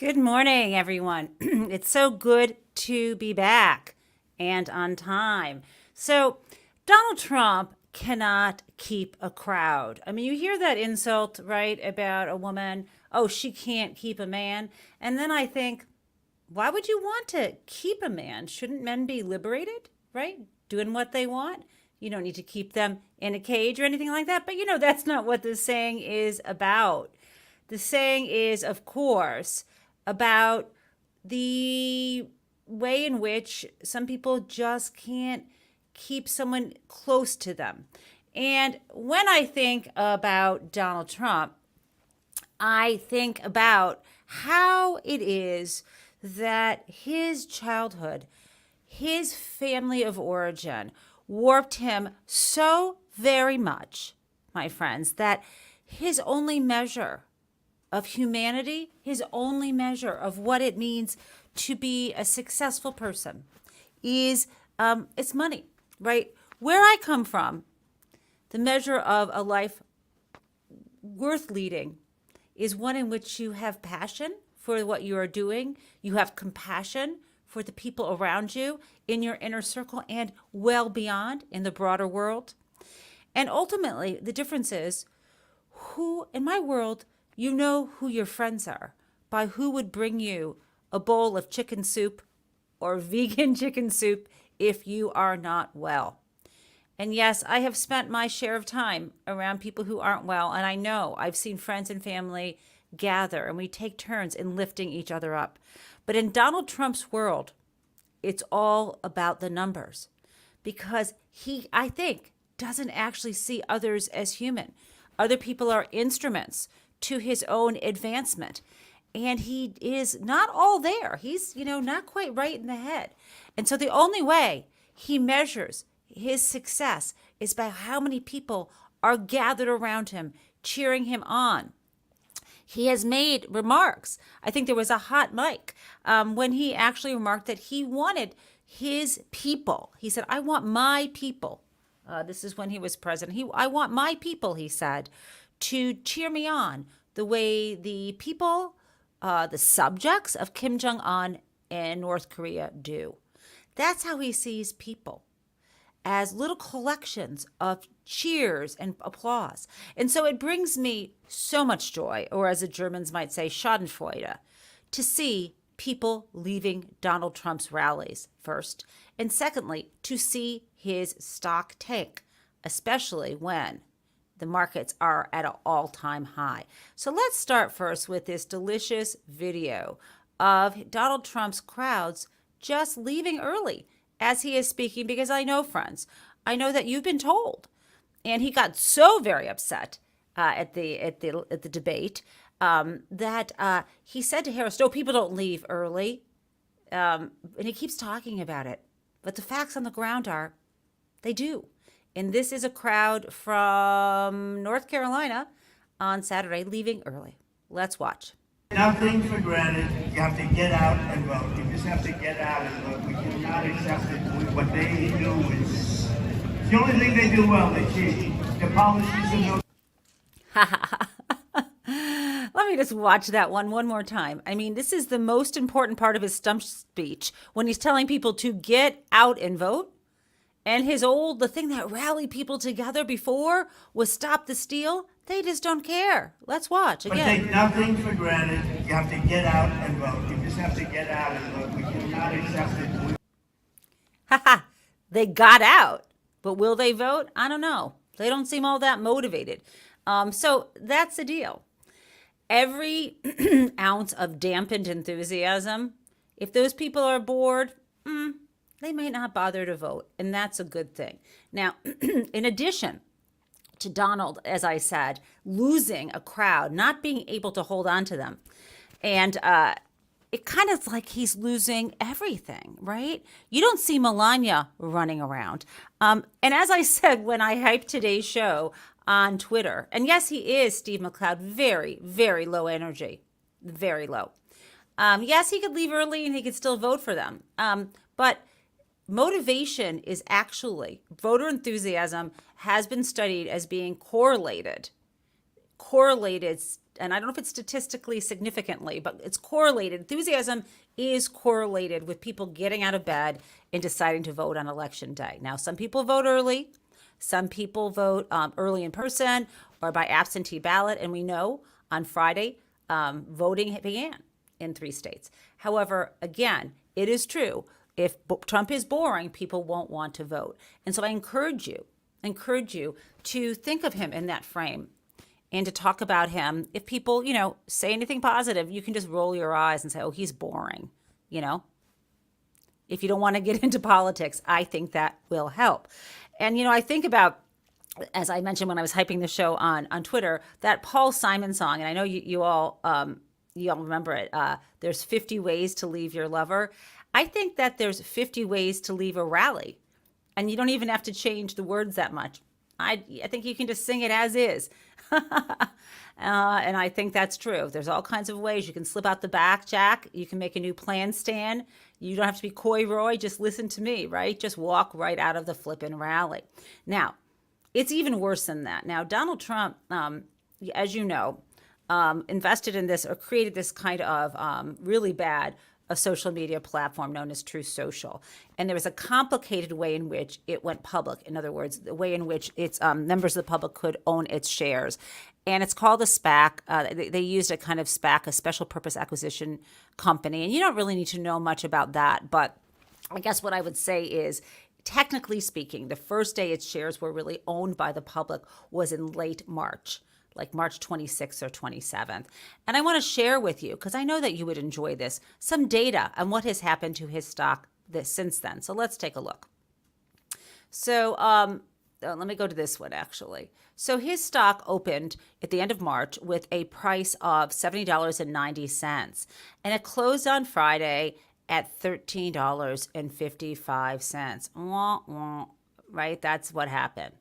Good morning, everyone. It's so good to be back and on time. So, Donald Trump cannot keep a crowd. I mean, you hear that insult, right, about a woman, oh, she can't keep a man. And then I think, why would you want to keep a man? Shouldn't men be liberated, right? Doing what they want? You don't need to keep them in a cage or anything like that. But that's not what this saying is about. The saying is, of course, about the way in which some people just can't keep someone close to them. And when I think about Donald Trump, I think about how it is that his childhood, his family of origin, warped him so very much, my friends, that his only measure of humanity, his only measure of what it means to be a successful person is it's money, right? Where I come from, the measure of a life worth leading is one in which you have passion for what you are doing, you have compassion for the people around you in your inner circle and well beyond in the broader world. And ultimately, the difference is who, in my world, you know who your friends are by who would bring you a bowl of chicken soup or vegan chicken soup if you are not well. And yes, I have spent my share of time around people who aren't well. And I know I've seen friends and family gather and we take turns in lifting each other up. But in Donald Trump's world, it's all about the numbers because he, I think, doesn't actually see others as human. Other people are instruments to his own advancement. And he is not all there. He's, not quite right in the head. And so the only way he measures his success is by how many people are gathered around him, cheering him on. He has made remarks. I think there was a hot mic when he actually remarked that he wanted his people. He said, I want my people. This is when he was president. I want my people, he said, to cheer me on the way the people, the subjects of Kim Jong-un and North Korea do. That's how he sees people, as little collections of cheers and applause. And so it brings me so much joy, or as the Germans might say, Schadenfreude, to see people leaving Donald Trump's rallies, first, and secondly, to see his stock tank, especially when the markets are at an all-time high. So let's start first with this delicious video of Donald Trump's crowds just leaving early as he is speaking, because I know, friends, I know that you've been told. And he got so very upset at the debate that he said to Harris, no, people don't leave early. And he keeps talking about it. But the facts on the ground are they do. And this is a crowd from North Carolina on Saturday leaving early. Let's watch. Nothing for granted. You have to get out and vote. You just have to get out and vote. We cannot accept it. What they do is the only thing they do well. They cheat. The politicians don't. Let me just watch that one more time. I mean, this is the most important part of his stump speech when he's telling people to get out and vote. And the thing that rallied people together before was stop the steal. They just don't care. Let's watch again. But take nothing for granted. You have to get out and vote. You just have to get out and vote. We cannot accept it. Haha, they got out. But will they vote? I don't know. They don't seem all that motivated. So that's the deal. Every ounce of dampened enthusiasm, if those people are bored, they might not bother to vote. And that's a good thing. Now, in addition to Donald, as I said, losing a crowd, not being able to hold on to them. And it kind of like he's losing everything, right? You don't see Melania running around. And as I said, when I hyped today's show on Twitter, and yes, he is, Steve McLeod, very, very low energy, very low. Yes, he could leave early and he could still vote for them. But motivation is actually, voter enthusiasm has been studied as being correlated correlated, and I don't know if it's statistically significantly, but it's correlated. Enthusiasm is correlated with people getting out of bed and deciding to vote on election day. Now, some people vote early, some people vote early in person or by absentee ballot, and we know on Friday, voting began in 3 states. However, again, it is true. If Trump is boring, people won't want to vote. And so I encourage you to think of him in that frame and to talk about him. If people, say anything positive, you can just roll your eyes and say, oh, he's boring, If you don't want to get into politics, I think that will help. And, I think about, as I mentioned when I was hyping the show on Twitter, that Paul Simon song, and I know you all remember it, there's 50 ways to leave your lover. I think that there's 50 ways to leave a rally, and you don't even have to change the words that much. I think you can just sing it as is. And I think that's true. There's all kinds of ways. You can slip out the back, Jack. You can make a new plan, Stan. You don't have to be coy, Roy. Just listen to me, right? Just walk right out of the flippin' rally. Now, it's even worse than that. Now, Donald Trump, as you know, invested in this or created this kind of really bad a social media platform known as Truth Social. And there was a complicated way in which it went public. In other words, the way in which its members of the public could own its shares. And it's called a SPAC. They used a kind of SPAC, a special purpose acquisition company. And you don't really need to know much about that. But I guess what I would say is, technically speaking, the first day its shares were really owned by the public was in late March, like March 26th or 27th. And I want to share with you, because I know that you would enjoy this, some data on what has happened to his stock since then. So let's take a look. So let me go to this one, actually. So his stock opened at the end of March with a price of $70.90, and it closed on Friday at $13.55. Wah, wah, right? That's what happened.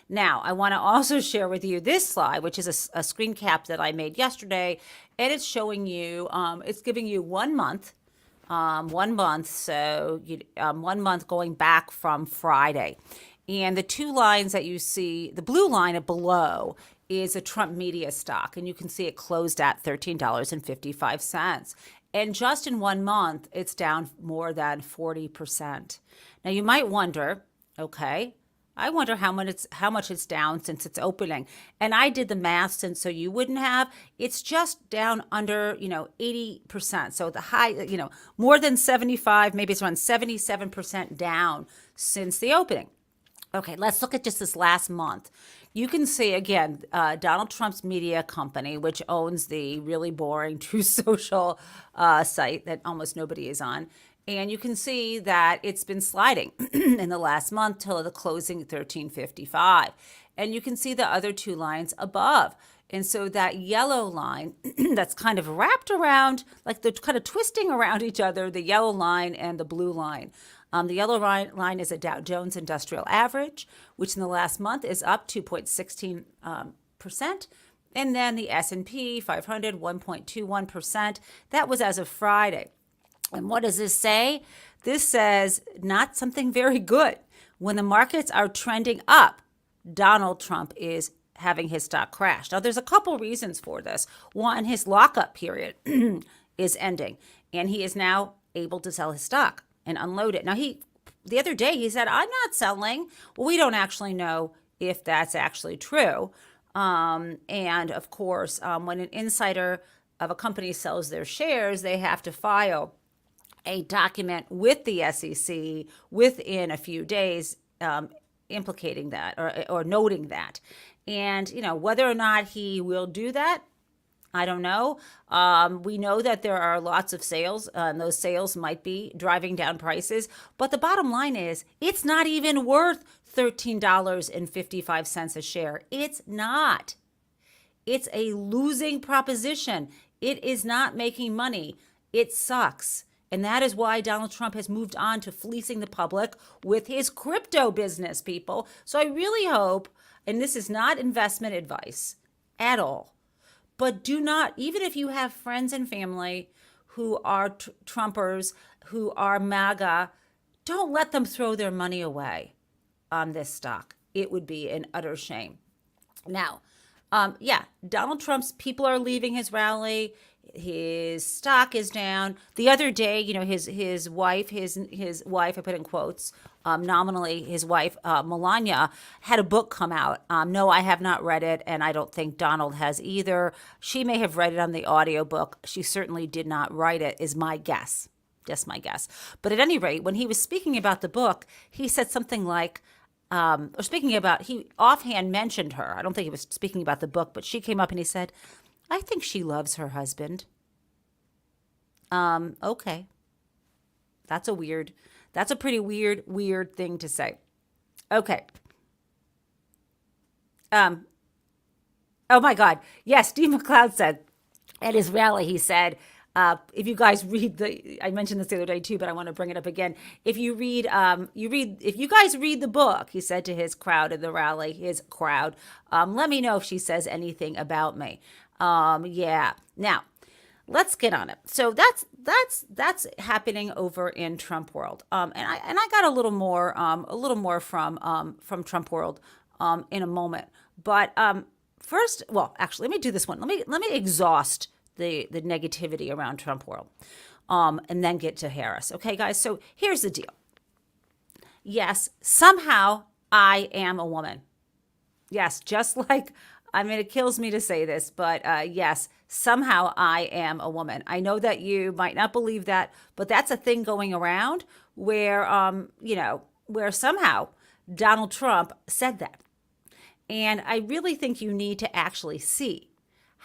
Now, I want to also share with you this slide, which is a screen cap that I made yesterday, and it's showing you, it's giving you 1 month, so 1 month going back from Friday. And the 2 lines that you see, the blue line below is a Trump media stock, and you can see it closed at $13.55. And just in 1 month, it's down more than 40%. Now, you might wonder, okay, I wonder how much it's down since its opening. And I did the math, and so you wouldn't have. It's just down under, 80%. So the high, more than 75, maybe it's around 77% down since the opening. Okay, let's look at just this last month. You can see, again, Donald Trump's media company, which owns the really boring Truth Social site that almost nobody is on. And you can see that it's been sliding in the last month till the closing $13.55. And you can see the other 2 lines above. And so that yellow line that's kind of wrapped around, like they're kind of twisting around each other, the yellow line and the blue line. The yellow line is a Dow Jones Industrial Average, which in the last month is up 2.16%. And then the S&P 500, 1.21%. That was as of Friday. And what does this say? This says not something very good. When the markets are trending up, Donald Trump is having his stock crash. Now, there's a couple reasons for this. One, his lockup period is ending, and he is now able to sell his stock and unload it. Now, the other day, he said, I'm not selling. Well, we don't actually know if that's actually true. And of course, when an insider of a company sells their shares, they have to file a document with the SEC within a few days implicating that or noting that. And, whether or not he will do that, I don't know. We know that there are lots of sales, and those sales might be driving down prices. But the bottom line is, it's not even worth $13.55 a share. It's not. It's a losing proposition. It is not making money. It sucks. And that is why Donald Trump has moved on to fleecing the public with his crypto business, people. So I really hope, and this is not investment advice at all, but do not, even if you have friends and family who are Trumpers, who are MAGA, don't let them throw their money away on this stock. It would be an utter shame. Now, Yeah, Donald Trump's people are leaving his rally. His stock is down. The other day, his wife, I put in quotes, nominally his wife, Melania, had a book come out. No, I have not read it, and I don't think Donald has either. She may have read it on the audiobook. She certainly did not write it, is my guess. Just my guess. But at any rate, when he was speaking about the book, he said something like, he offhand mentioned her. I don't think he was speaking about the book, but she came up and he said, I think she loves her husband. Okay. That's a pretty weird thing to say. Okay. Oh my God. Yes, Steve McLeod said at his rally, he said, if you guys read I mentioned this the other day too, but I want to bring it up again. If you guys read the book, he said to his crowd at the rally, let me know if she says anything about me. Yeah. Now, let's get on it. So that's happening over in Trump world. And I got a little more from Trump world in a moment. But first, well, actually, let me do this one. Let me exhaust the negativity around Trump world, and then get to Harris. Okay, guys. So here's the deal. Yes, somehow I am a woman. Yes, just like, it kills me to say this, but yes, somehow I am a woman. I know that you might not believe that, but that's a thing going around where, where somehow Donald Trump said that. And I really think you need to actually see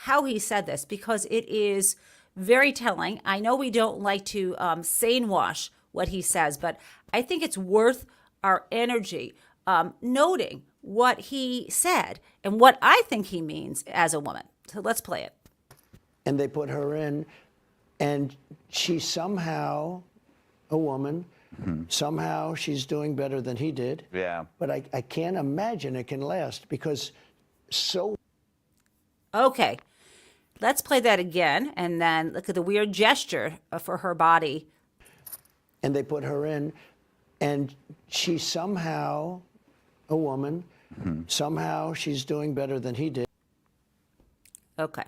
how he said this, because it is very telling. I know we don't like to sane wash what he says, but I think it's worth our energy noting what he said and what I think he means as a woman. So let's play it. And they put her in, and she's somehow a woman. Mm-hmm. Somehow she's doing better than he did. Yeah. But I can't imagine it can last, because Okay, let's play that again, and then look at the weird gesture for her body. And they put her in, and she's somehow a woman. Mm-hmm. Somehow she's doing better than he did. Okay.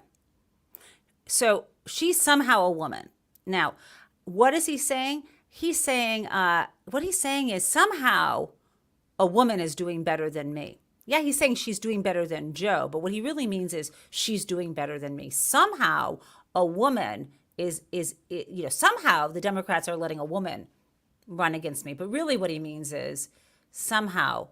So she's somehow a woman. Now, what is he saying? What he's saying is somehow a woman is doing better than me. Yeah, he's saying she's doing better than Joe, but what he really means is she's doing better than me. Somehow a woman somehow the Democrats are letting a woman run against me. But really what he means is somehow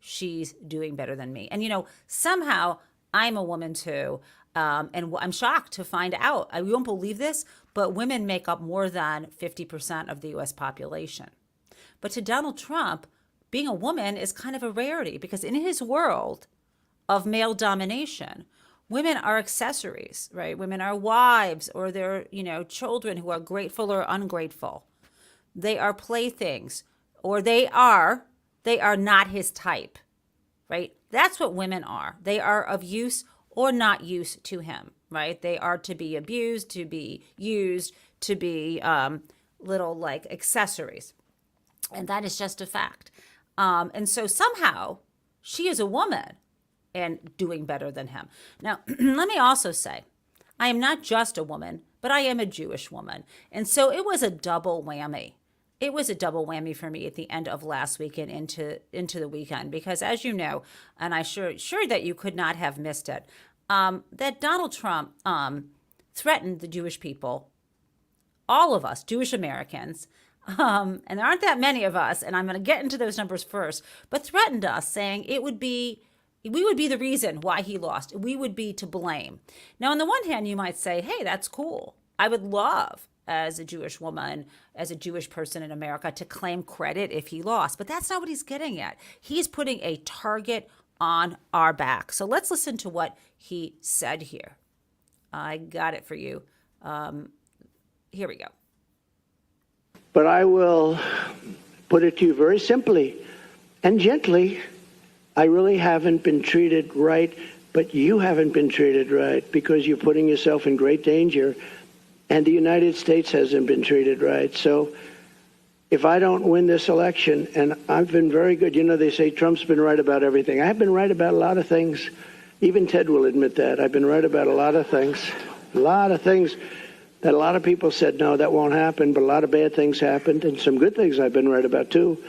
she's doing better than me. And, somehow I'm a woman too. And I'm shocked to find out. You won't believe this, but women make up more than 50% of the U.S. population. But to Donald Trump, being a woman is kind of a rarity, because in his world of male domination, women are accessories, right? Women are wives, or they're, children who are grateful or ungrateful. They are playthings, or they are not his type, right? That's what women are. They are of use or not use to him, right? They are to be abused, to be used, to be little like accessories. And that is just a fact. And so somehow she is a woman and doing better than him. Now, let me also say, I am not just a woman, but I am a Jewish woman. And so it was a double whammy. It was a double whammy for me at the end of last week and into the weekend, because as you know, and I'm sure that you could not have missed it, that Donald Trump threatened the Jewish people, all of us, Jewish Americans, and there aren't that many of us, and I'm going to get into those numbers first, but threatened us, saying we would be the reason why he lost. We would be to blame. Now, on the one hand, you might say, hey, that's cool. I would love, as a Jewish woman, as a Jewish person in America, to claim credit if he lost. But that's not what he's getting at. He's putting a target on our back. So let's listen to what he said here. I got it for you. Here we go. But I will put it to you very simply and gently. I really haven't been treated right, but you haven't been treated right, because you're putting yourself in great danger, and the United States hasn't been treated right. So if I don't win this election, and I've been very good, they say Trump's been right about everything. I've been right about a lot of things, Even Ted will admit that. I've been right about a lot of things that a lot of people said, no, that won't happen, but a lot of bad things happened, and some good things I've been right about, too.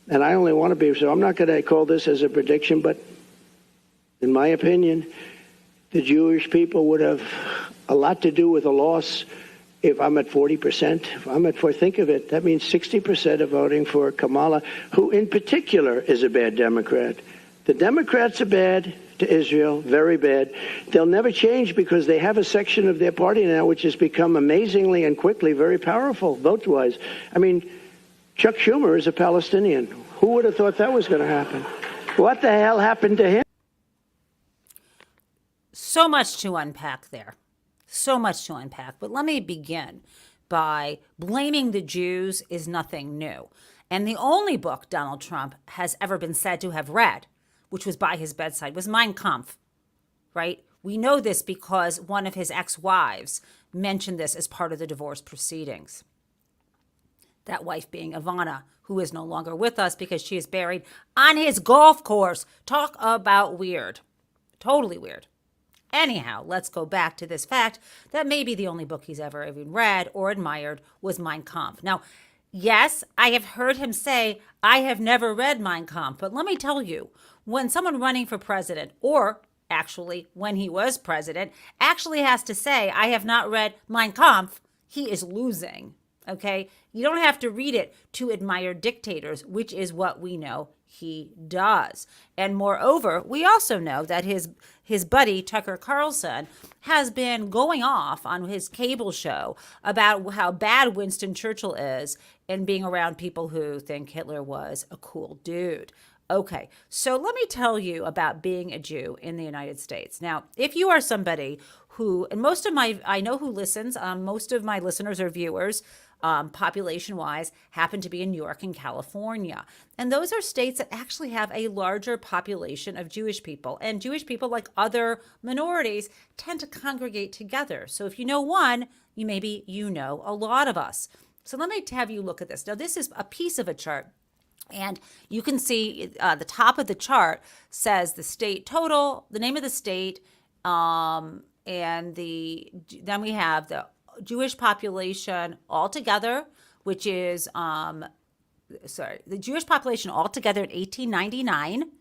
And I only want to be, so I'm not going to call this as a prediction, but in my opinion, the Jewish people would have a lot to do with a loss if I'm at 40%. If I'm at 4, think of it, that means 60% are voting for Kamala, who in particular is a bad Democrat. The Democrats are bad to Israel, very bad. They'll never change because they have a section of their party now which has become amazingly and quickly very powerful vote-wise. I mean, Chuck Schumer is a Palestinian. Who would have thought that was going to happen? What the hell happened to him? So much to unpack there. So much to unpack. But let me begin by blaming the Jews is nothing new. And the only book Donald Trump has ever been said to have read, which was by his bedside, was Mein Kampf, right? We know this because one of his ex-wives mentioned this as part of the divorce proceedings. That wife being Ivana, who is no longer with us because she is buried on his golf course. Talk about weird. Totally weird. Anyhow, let's go back to this fact that maybe the only book he's ever even read or admired was Mein Kampf. Now, yes, I have heard him say, I have never read Mein Kampf, but let me tell you, when someone running for president, or actually when he was president, actually has to say, I have not read Mein Kampf, he is losing, okay? You don't have to read it to admire dictators, which is what we know he does. And moreover, we also know that his buddy, Tucker Carlson, has been going off on his cable show about how bad Winston Churchill is and being around people who think Hitler was a cool dude. Okay, so let me tell you about being a Jew in the United States. Now, if you are somebody who, and I know who listens, most of my listeners or viewers, population-wise, happen to be in New York and California. And those are states that actually have a larger population of Jewish people. And Jewish people, like other minorities, tend to congregate together. So if you know one, you know a lot of us. So let me have you look at this. Now, this is a piece of a chart. And you can see the top of the chart says the state total, the name of the state, and then we have the Jewish population altogether, which is, the Jewish population altogether in 1899.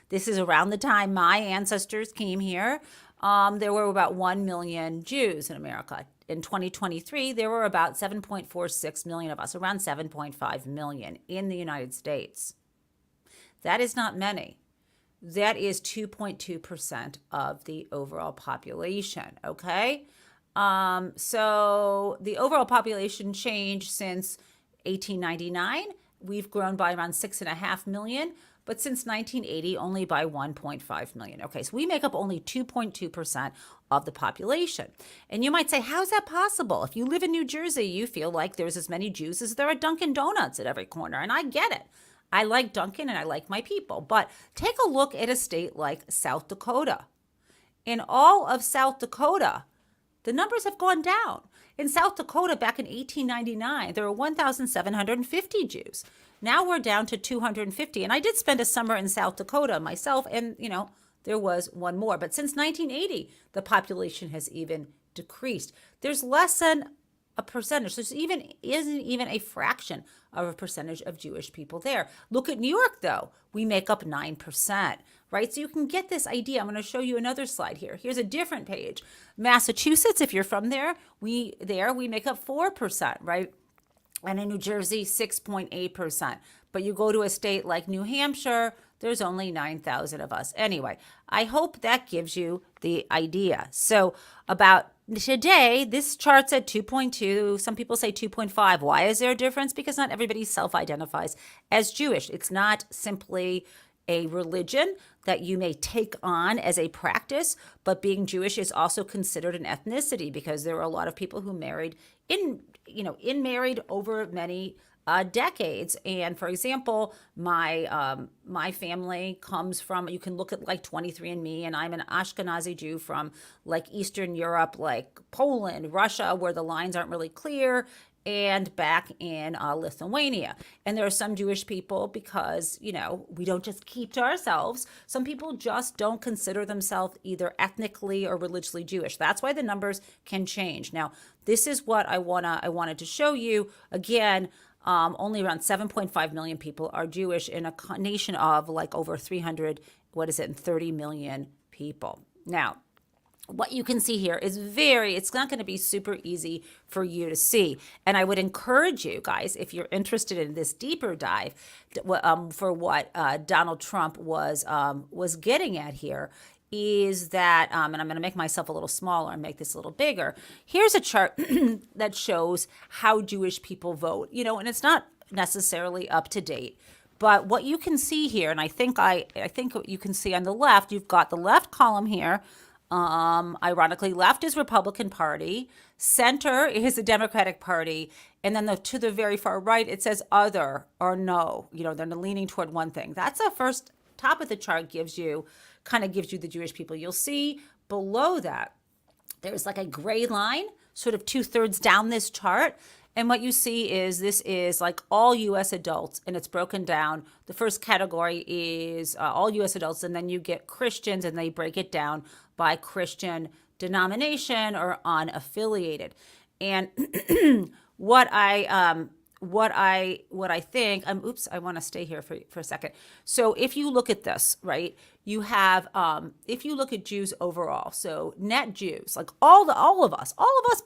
This is around the time my ancestors came here. There were about 1 million Jews in America. In 2023, there were about 7.46 million of us, around 7.5 million in the United States. That is not many. That is 2.2% of the overall population, okay? So the overall population change since 1899, we've grown by around 6.5 million, but since 1980, only by 1.5 million. Okay, so we make up only 2.2% of the population. And you might say, how's that possible? If you live in New Jersey, you feel like there's as many Jews as there are Dunkin' Donuts at every corner. And I get it. I like Dunkin' and I like my people. But take a look at a state like South Dakota. In all of South Dakota, the numbers have gone down. In South Dakota, back in 1899, there were 1,750 Jews. Now we're down to 250. And I did spend a summer in South Dakota myself, and, there was one more. But since 1980, the population has even decreased. There's less than a percentage. Isn't even a fraction of a percentage of Jewish people there. Look at New York, though. We make up 9%, right? So you can get this idea. I'm going to show you another slide here. Here's a different page. Massachusetts, if you're from there, we make up 4%, right? And in New Jersey, 6.8%. But you go to a state like New Hampshire, there's only 9,000 of us. Anyway, I hope that gives you the idea. So about today, this chart's at 2.2. Some people say 2.5. Why is there a difference? Because not everybody self-identifies as Jewish. It's not simply a religion that you may take on as a practice, but being Jewish is also considered an ethnicity because there are a lot of people who married over many decades. And for example, my family comes from, you can look at like 23andMe, and I'm an Ashkenazi Jew from like Eastern Europe, like Poland, Russia, where the lines aren't really clear, and back in Lithuania. And there are some Jewish people, because, we don't just keep to ourselves. Some people just don't consider themselves either ethnically or religiously Jewish. That's why the numbers can change. Now, this is what I wanted to show you. Again, only around 7.5 million people are Jewish in a nation of like over 330 million people. Now, what you can see here is it's not going to be super easy for you to see. And I would encourage you guys, if you're interested in this deeper dive for what Donald Trump was getting at here, is that, and I'm going to make myself a little smaller and make this a little bigger. Here's a chart that shows how Jewish people vote, and it's not necessarily up to date. But what you can see here, and I think what you can see on the left, you've got the left column here. Ironically, left is Republican Party, center is the Democratic Party, and then to the very far right, it says other or no. They're leaning toward one thing. That's the first top of the chart gives you the Jewish people. You'll see below that, there's like a gray line, sort of 2/3 down this chart. And what you see is this is like all U.S. adults, and it's broken down. The first category is all U.S. adults, and then you get Christians, and they break it down by Christian denomination or unaffiliated. And what I think, I want to stay here for a second. So if you look at this, right, you have, if you look at Jews overall, so net Jews, like all of us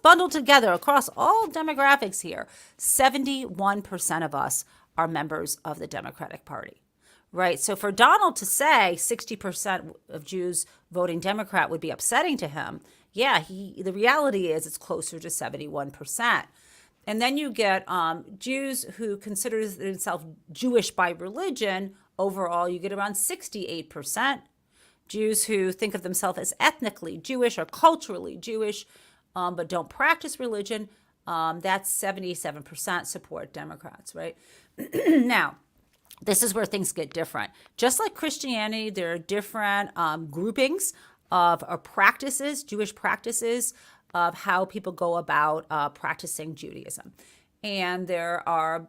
bundled together across all demographics here, 71% of us are members of the Democratic Party, right? So for Donald to say 60% of Jews voting Democrat would be upsetting to him, the reality is it's closer to 71%. And then you get Jews who consider themselves Jewish by religion. Overall, you get around 68%. Jews who think of themselves as ethnically Jewish or culturally Jewish, but don't practice religion, that's 77% support Democrats, right? Now, this is where things get different. Just like Christianity, there are different groupings of practices, Jewish practices, of how people go about practicing Judaism. And there are,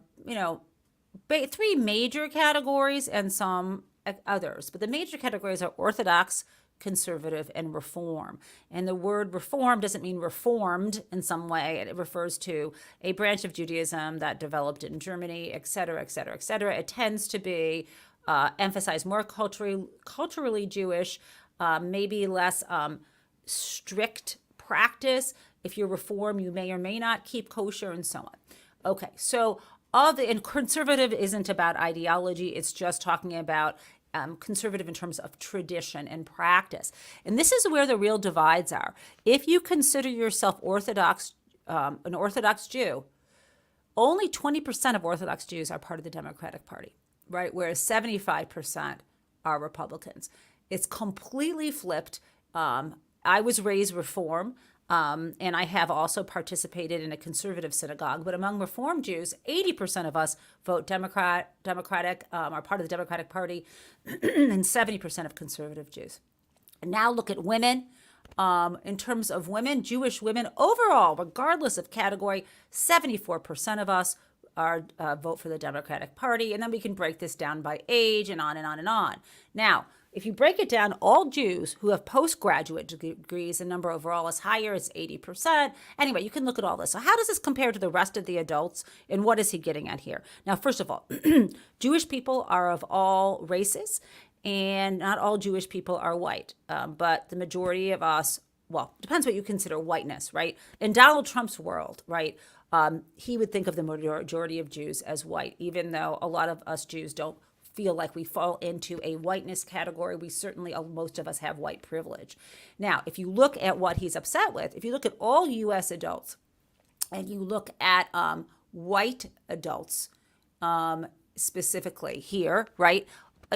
three major categories and some others. But the major categories are Orthodox, Conservative, and Reform. And the word Reform doesn't mean reformed in some way. It refers to a branch of Judaism that developed in Germany, et cetera, et cetera, et cetera. It tends to be emphasized more culturally Jewish, maybe less strict practice. If you're Reform, you may or may not keep kosher, and so on. Okay, so and conservative isn't about ideology. It's just talking about conservative in terms of tradition and practice. And this is where the real divides are. If you consider yourself Orthodox, an Orthodox Jew, only 20% of Orthodox Jews are part of the Democratic Party, right? Whereas 75% are Republicans. It's completely flipped. I was raised Reform, and I have also participated in a conservative synagogue. But among Reform Jews, 80% of us vote Democratic, are part of the Democratic Party, and 70% of conservative Jews. And now look at women. In terms of women, Jewish women overall, regardless of category, 74% of us are vote for the Democratic Party. And then we can break this down by age and on and on and on. Now, if you break it down, all Jews who have postgraduate degrees, the number overall is higher, it's 80%. Anyway, you can look at all this. So how does this compare to the rest of the adults, and what is he getting at here? Now, first of all, Jewish people are of all races, and not all Jewish people are white. But the majority of us, well, depends what you consider whiteness, right? In Donald Trump's world, right, he would think of the majority of Jews as white, even though a lot of us Jews don't feel like we fall into a whiteness category. We certainly, most of us have white privilege. Now, if you look at what he's upset with, if you look at all U.S. adults and you look at white adults specifically here, right?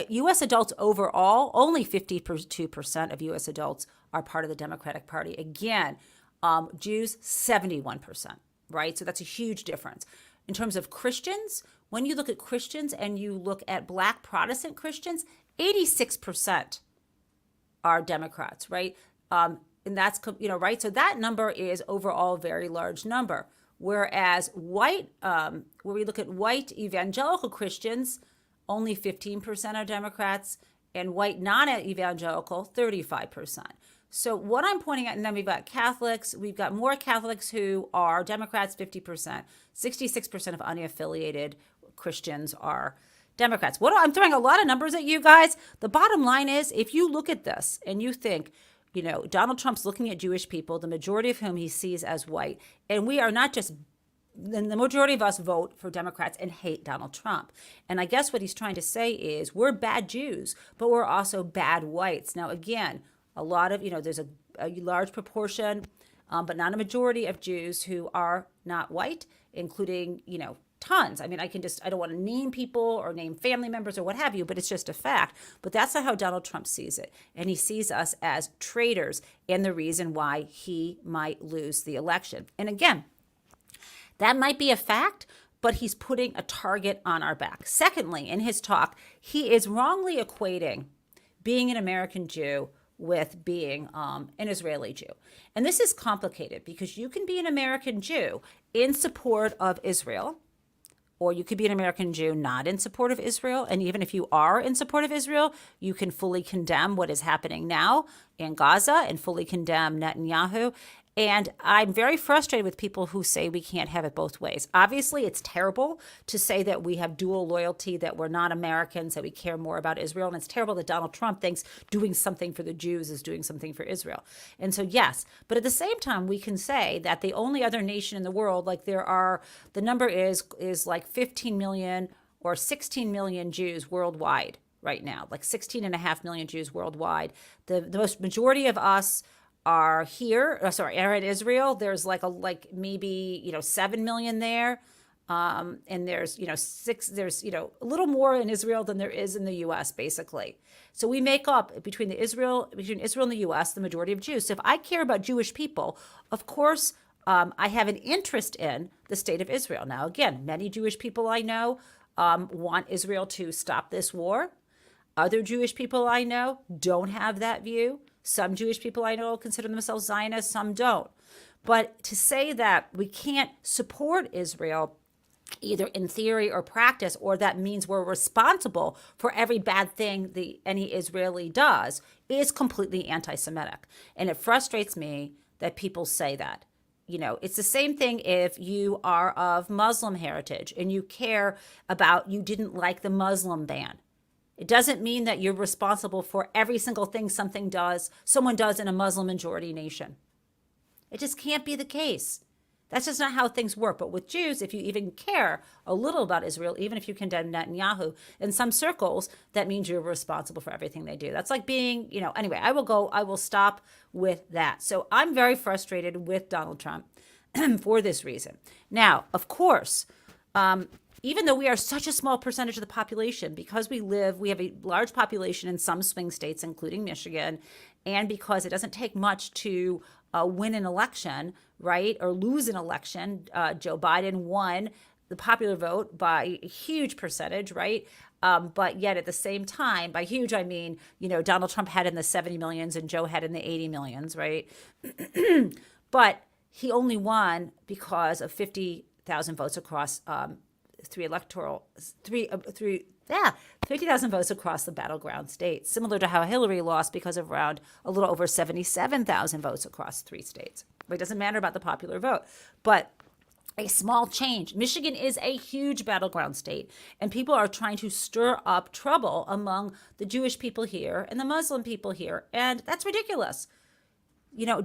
U.S. adults overall, only 52% of U.S. adults are part of the Democratic Party. Again, Jews, 71%, right? So that's a huge difference. in terms of Christians, when you look at Christians and you look at Black Protestant Christians, 86% are Democrats, right? And that's, right? So that number is overall a very large number. Whereas white, where we look at white evangelical Christians, only 15% are Democrats, and white non-evangelical, 35%. So what I'm pointing at, and then we've got Catholics, we've got more Catholics who are Democrats, 50%, 66% of unaffiliated Christians are Democrats. I'm throwing a lot of numbers at you guys. The bottom line is, if you look at this and you think, Donald Trump's looking at Jewish people, the majority of whom he sees as white, and we are not just, the majority of us vote for Democrats and hate Donald Trump. And I guess what he's trying to say is we're bad Jews, but we're also bad whites. Now, again, a lot of, there's a large proportion, but not a majority of Jews who are not white, including, tons. I mean, I don't want to name people or name family members or what have you, but it's just a fact. But that's not how Donald Trump sees it. And he sees us as traitors and the reason why he might lose the election. And again, that might be a fact, but he's putting a target on our back. Secondly, in his talk, he is wrongly equating being an American Jew with being an Israeli Jew. And this is complicated because you can be an American Jew in support of Israel, or you could be an American Jew not in support of Israel. And even if you are in support of Israel, you can fully condemn what is happening now in Gaza and fully condemn Netanyahu. And I'm very frustrated with people who say we can't have it both ways. Obviously, it's terrible to say that we have dual loyalty, that we're not Americans, that we care more about Israel. And it's terrible that Donald Trump thinks doing something for the Jews is doing something for Israel. And so, yes, but at the same time, we can say that the only other nation in the world, like the number is like 15 million or 16 million Jews worldwide right now, like 16.5 million Jews worldwide. The most majority of us are here, are in Israel. There's maybe 7 million there, and there's a little more in Israel than there is in the U.S. basically. So we make up between Israel and the U.S. the majority of Jews. So if I care about Jewish people, of course, I have an interest in the state of Israel. Now, again, many Jewish people I know want Israel to stop this war. Other Jewish people I know don't have that view. Some Jewish people I know consider themselves Zionists, some don't. But to say that we can't support Israel, either in theory or practice, or that means we're responsible for every bad thing any Israeli does, is completely anti-Semitic. And it frustrates me that people say that. It's the same thing if you are of Muslim heritage and you didn't like the Muslim ban. It doesn't mean that you're responsible for every single thing someone does in a Muslim majority nation. It just can't be the case. That's just not how things work. But with Jews, if you even care a little about Israel, even if you condemn Netanyahu, in some circles, that means you're responsible for everything they do. That's like being, anyway, I will stop with that. So I'm very frustrated with Donald Trump for this reason. Now, of course, even though we are such a small percentage of the population, because we have a large population in some swing states, including Michigan, and because it doesn't take much to win an election, right, or lose an election. Joe Biden won the popular vote by a huge percentage, right? But yet at the same time, by huge, I mean, Donald Trump had in the 70 millions and Joe had in the 80 millions, right? But he only won because of 50,000 votes across 50,000 votes across the battleground states, similar to how Hillary lost because of around a little over 77,000 votes across 3 states. It doesn't matter about the popular vote, but a small change. Michigan is a huge battleground state, and people are trying to stir up trouble among the Jewish people here and the Muslim people here, and that's ridiculous.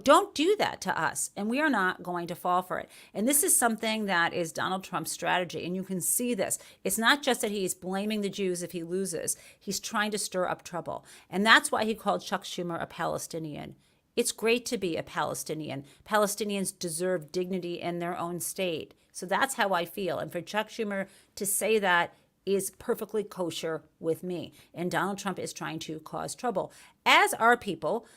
Don't do that to us, and we are not going to fall for it. And this is something that is Donald Trump's strategy, and you can see this. It's not just that he's blaming the Jews if he loses. He's trying to stir up trouble, and that's why he called Chuck Schumer a Palestinian. It's great to be a Palestinian. Palestinians deserve dignity in their own state. So that's how I feel. And for Chuck Schumer to say that is perfectly kosher with me. And Donald Trump is trying to cause trouble. As are people,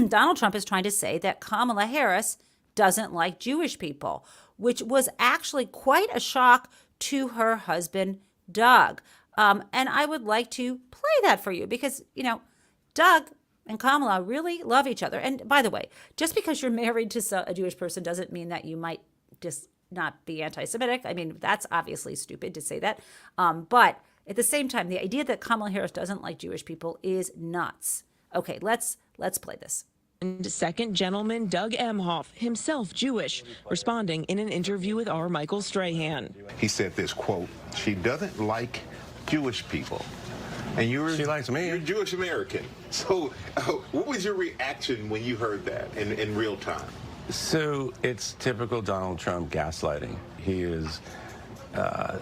Donald Trump is trying to say that Kamala Harris doesn't like Jewish people, which was actually quite a shock to her husband, Doug. And I would like to play that for you because, Doug and Kamala really love each other. And by the way, just because you're married to a Jewish person doesn't mean that you might just not be anti-Semitic. I mean, that's obviously stupid to say that. But at the same time, the idea that Kamala Harris doesn't like Jewish people is nuts. Okay, let's play this. And second gentleman Doug Emhoff, himself Jewish, responding in an interview with our Michael Strahan. He said this, quote, "She doesn't like Jewish people." And she likes me. You're Jewish American. So what was your reaction when you heard that in real time? So it's typical Donald Trump gaslighting. He is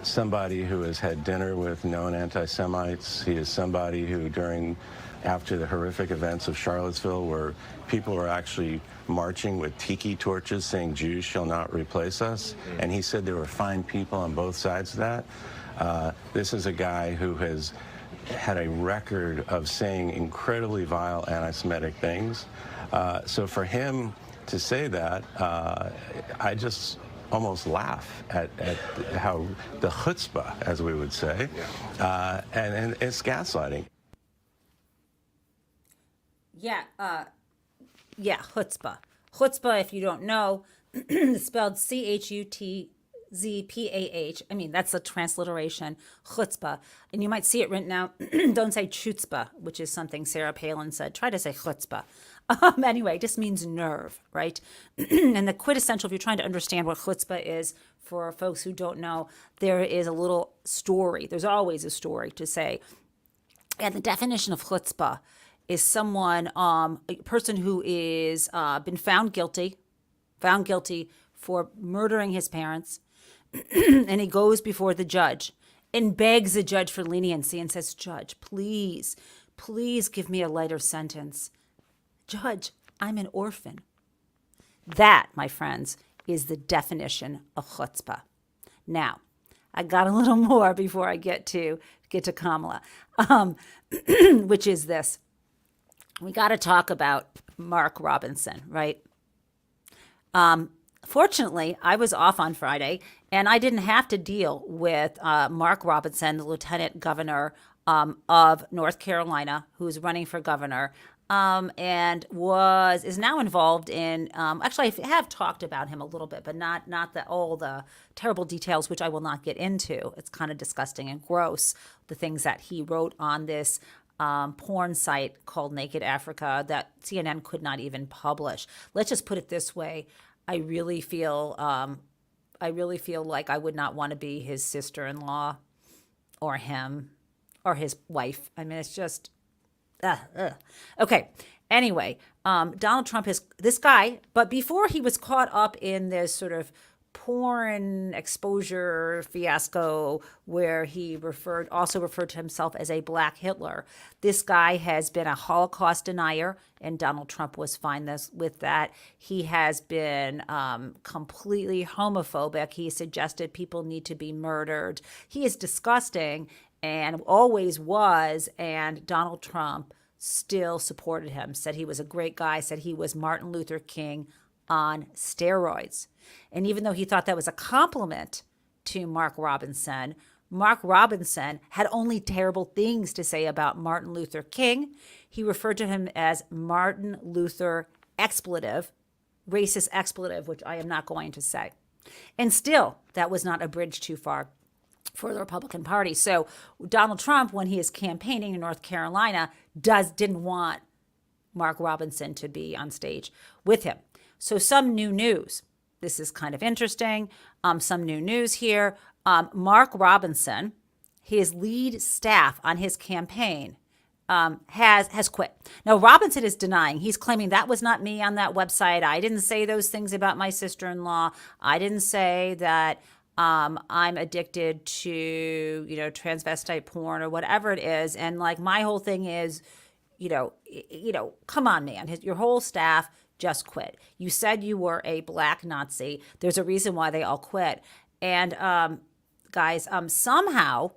somebody who has had dinner with known anti-Semites. He is somebody who after the horrific events of Charlottesville, where people were actually marching with tiki torches saying Jews shall not replace us, and he said there were fine people on both sides of that. This is a guy who has had a record of saying incredibly vile anti-Semitic things. So for him to say that, I just almost laugh at how the chutzpah, as we would say, and it's gaslighting. Chutzpah. Chutzpah, if you don't know, is spelled Chutzpah. I mean, that's a transliteration, chutzpah. And you might see it written out. Don't say chutzpah, which is something Sarah Palin said. Try to say chutzpah. Anyway, it just means nerve, right? And the quintessential, if you're trying to understand what chutzpah is, for folks who don't know, there is a little story. There's always a story to say. And the definition of chutzpah is someone, a person who is been found guilty for murdering his parents, and he goes before the judge and begs the judge for leniency and says, "Judge, please give me a lighter sentence. Judge, I'm an orphan." That, my friends, is the definition of chutzpah. Now, I got a little more before I get to Kamala, which is this. We got to talk about Mark Robinson, right? Fortunately, I was off on Friday, and I didn't have to deal with Mark Robinson, the lieutenant governor of North Carolina, who's running for governor, and is now involved in. Actually, I have talked about him a little bit, but not all the terrible details, which I will not get into. It's kind of disgusting and gross, the things that he wrote on this porn site called Naked Africa that CNN could not even publish. Let's just put it this way. I really feel like I would not want to be his sister-in-law or him or his wife. I mean, it's just, Okay. Anyway, Donald Trump is this guy, but before he was caught up in this sort of porn exposure fiasco where he also referred to himself as a Black Hitler. This guy has been a Holocaust denier, and Donald Trump was fine with that. He has been completely homophobic. He suggested people need to be murdered. He is disgusting and always was, and Donald Trump still supported him, said he was a great guy, said he was Martin Luther King on steroids. And even though he thought that was a compliment to Mark Robinson had only terrible things to say about Martin Luther King. He referred to him as Martin Luther expletive, racist expletive, which I am not going to say. And still, that was not a bridge too far for the Republican Party. So Donald Trump, when he is campaigning in North Carolina, didn't want Mark Robinson to be on stage with him. So some new news. This is kind of interesting. Some new news here. Mark Robinson, his lead staff on his campaign, has quit. Now, Robinson is denying. He's claiming that was not me on that website. I didn't say those things about my sister-in-law. I didn't say that I'm addicted to, transvestite porn or whatever it is. And like my whole thing is, come on, man. Your whole staff just quit. You said you were a Black Nazi. There's a reason why they all quit. And guys, somehow,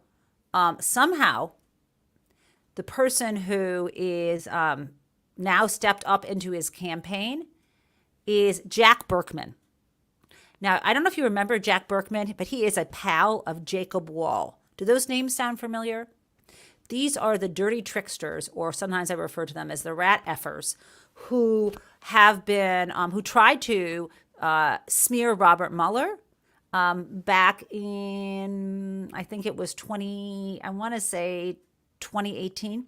the person who is now stepped up into his campaign is Jack Berkman. Now, I don't know if you remember Jack Berkman, but he is a pal of Jacob Wall. Do those names sound familiar? These are the dirty tricksters, or sometimes I refer to them as the rat effers, who have been, who tried to smear Robert Mueller back in, I think it was 2018.